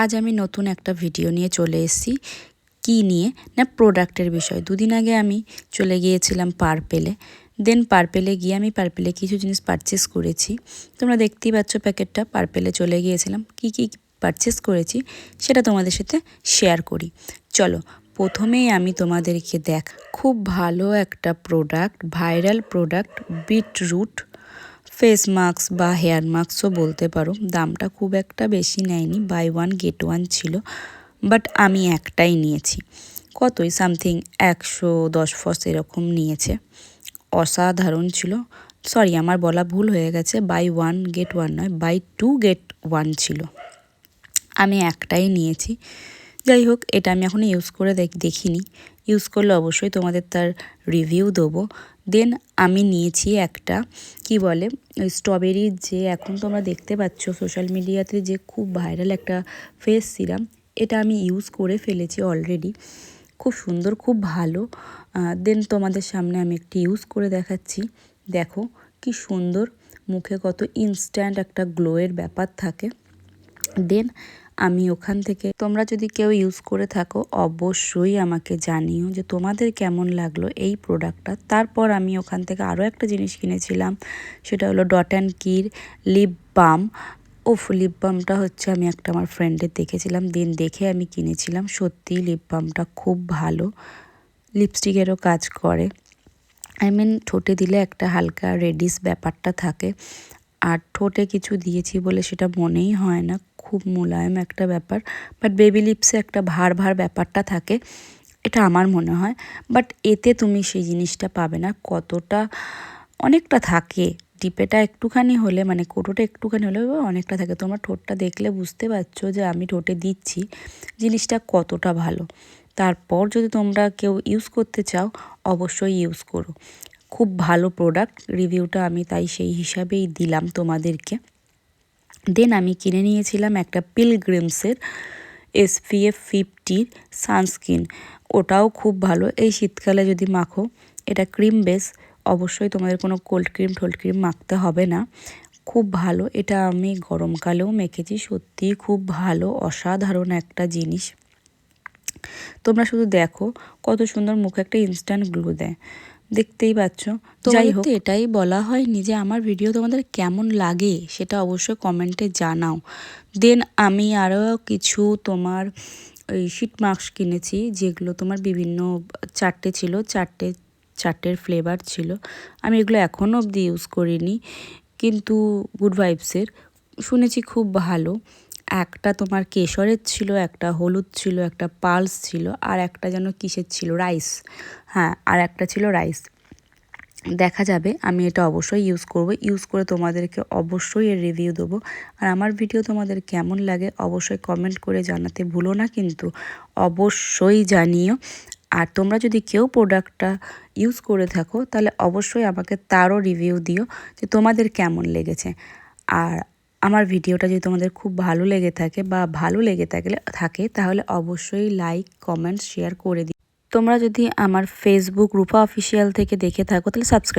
আজ আমি নতুন একটা ভিডিও নিয়ে চলে এসেছি। কি নিয়ে না, প্রোডাক্টের বিষয়। দুদিন আগে আমি চলে গিয়েছিলাম পার্পেলে। দেন পার্পেলে গিয়ে আমি পার্পেলে কিছু জিনিস পারচেস করেছি। তোমরা দেখতেই পাচ্ছ প্যাকেটটা। পার্পেলে চলে গিয়েছিলাম, কি কি পারচেস করেছি সেটা তোমাদের সাথে শেয়ার করি। চলো, প্রথমেই আমি তোমাদেরকে খুব ভালো একটা product, viral product, beetroot face mask বা হেয়ার মাস্কও বলতে পারো। দামটা খুব একটা বেশি নেয়নি, বাই ওয়ান গেট ওয়ান ছিল, বাট আমি একটাই নিয়েছি। কতই সামথিং 110 এরকম নিয়েছে। অসাধারণ ছিল। সরি, আমার বলা ভুল হয়ে গেছে, বাই ওয়ান গেট ওয়ান নয়, বাই টু গেট ওয়ান ছিল। আমি একটাই নিয়েছি। যাই হোক, এটা আমি এখনও ইউজ করে দেখিনি। ইউজ করলে অবশ্যই তোমাদের তার রিভিউ দেবো। দেন আমি নিয়েছি একটা কি বলে ওই স্ট্রবেরির, যে এখন তোমরা দেখতে পাচ্ছ সোশ্যাল মিডিয়াতে যে খুব ভাইরাল একটা ফেস সিরাম। এটা আমি ইউজ করে ফেলেছি অলরেডি। খুব সুন্দর, খুব ভালো। দেন তোমাদের সামনে আমি একটি ইউজ করে দেখাচ্ছি। দেখো কি সুন্দর, মুখে কত ইনস্ট্যান্ট একটা গ্লোয়ের ব্যাপার থাকে। দেন আমি ওখান থেকে, তোমরা যদি কেউ ইউজ করে থাকো অবশ্যই আমাকে জানিও যে তোমাদের কেমন লাগলো এই প্রোডাক্টটা। তারপর আমি ওখান থেকে আরও একটা জিনিস কিনেছিলাম, সেটা হলো ডট অ্যান্ড কির লিপ বাম। লিপ বামটা হচ্ছে আমি একটা আমার ফ্রেন্ডের দেখেছিলাম, দেন দেখে আমি কিনেছিলাম। সত্যিই লিপ বামটা খুব ভালো, লিপস্টিকেরও কাজ করে। ঠোঁটে দিলে একটা হালকা রেডিশ ব্যাপারটা থাকে, আর ঠোঁটে কিছু দিয়েছি বলে সেটা মনেই হয় না, খুব মোলায়েম একটা ব্যাপার। বাট বেবি লিপসে একটা ভার ভার ব্যাপারটা থাকে, এটা আমার মনে হয়। বাট এতে তুমি সেই জিনিসটা পাবে না, কতটা অনেকটা থাকে। টিপেটা একটুখানি হলে, মানে কোটোটা একটুখানি হলে অনেকটা থাকে। তোমরা ঠোঁটটা দেখলে বুঝতে পারছো যে আমি ঠোঁটে দিচ্ছি জিনিসটা কতটা ভালো। তারপর যদি তোমরা কেউ ইউজ করতে চাও অবশ্যই ইউজ করো। খুব ভালো প্রোডাক্ট, রিভিউটা আমি তাই সেই হিসাবেই দিলাম তোমাদেরকে। দেন আমি কিনে নিয়েছিলাম একটা পিলগ্রিমসের SPF 50 সানস্ক্রিন। ওটাও খুব ভালো, এই শীতকালে যদি মাখো। এটা ক্রিম বেস, অবশ্যই তোমাদের কোনো কোল্ড ক্রিম মাখতে হবে না। খুব ভালো, এটা আমি গরমকালেও মেখেছি। সত্যিই খুব ভালো, অসাধারণ একটা জিনিস। তোমরা শুধু দেখো কত সুন্দর, মুখে একটা ইনস্ট্যান্ট গ্লো দেয়, দেখতেই পাচ্ছ। যাই হোক, এটাই বলা হয়নি যে আমার ভিডিও তোমাদের কেমন লাগে সেটা অবশ্যই কমেন্টে জানাও। দেন আমি আরও কিছু তোমার ওই শিট মাস্ক কিনেছি, যেগুলো তোমার বিভিন্ন 4টে ছিল, চারটের ফ্লেভার ছিল। আমি এগুলো এখনও অবধি ইউজ করিনি, কিন্তু গুড ভাইবসের শুনেছি খুব ভালো। একটা তোমার কেশরের ছিল, একটা হলুদ ছিল, একটা পালস ছিল, আর একটা যেন কিসের ছিল, রাইস। হ্যাঁ, আর একটা ছিল রাইস। দেখা যাবে, আমি এটা অবশ্যই ইউজ করব। ইউজ করে তোমাদেরকে অবশ্যই এর রিভিউ দেবো। আর আমার ভিডিও তোমাদের কেমন লাগে অবশ্যই কমেন্ট করে জানাতে ভুলো না, কিন্তু অবশ্যই জানিও। আর তোমরা যদি কেউ প্রোডাক্টটা ইউজ করে থাকো তাহলে অবশ্যই আমাকে তারও রিভিউ দিও যে তোমাদের কেমন লেগেছে। আর আমার ভিডিওটা যদি তোমাদের খুব ভালো লেগে থাকে বা ভালো লেগে থাকে তাহলে অবশ্যই লাইক, কমেন্ট, শেয়ার করে দিও। তোমরা যদি আমার ফেসবুক রূপা অফিসিয়াল থেকে দেখে থাকো তাহলে সাবস্ক্রাইব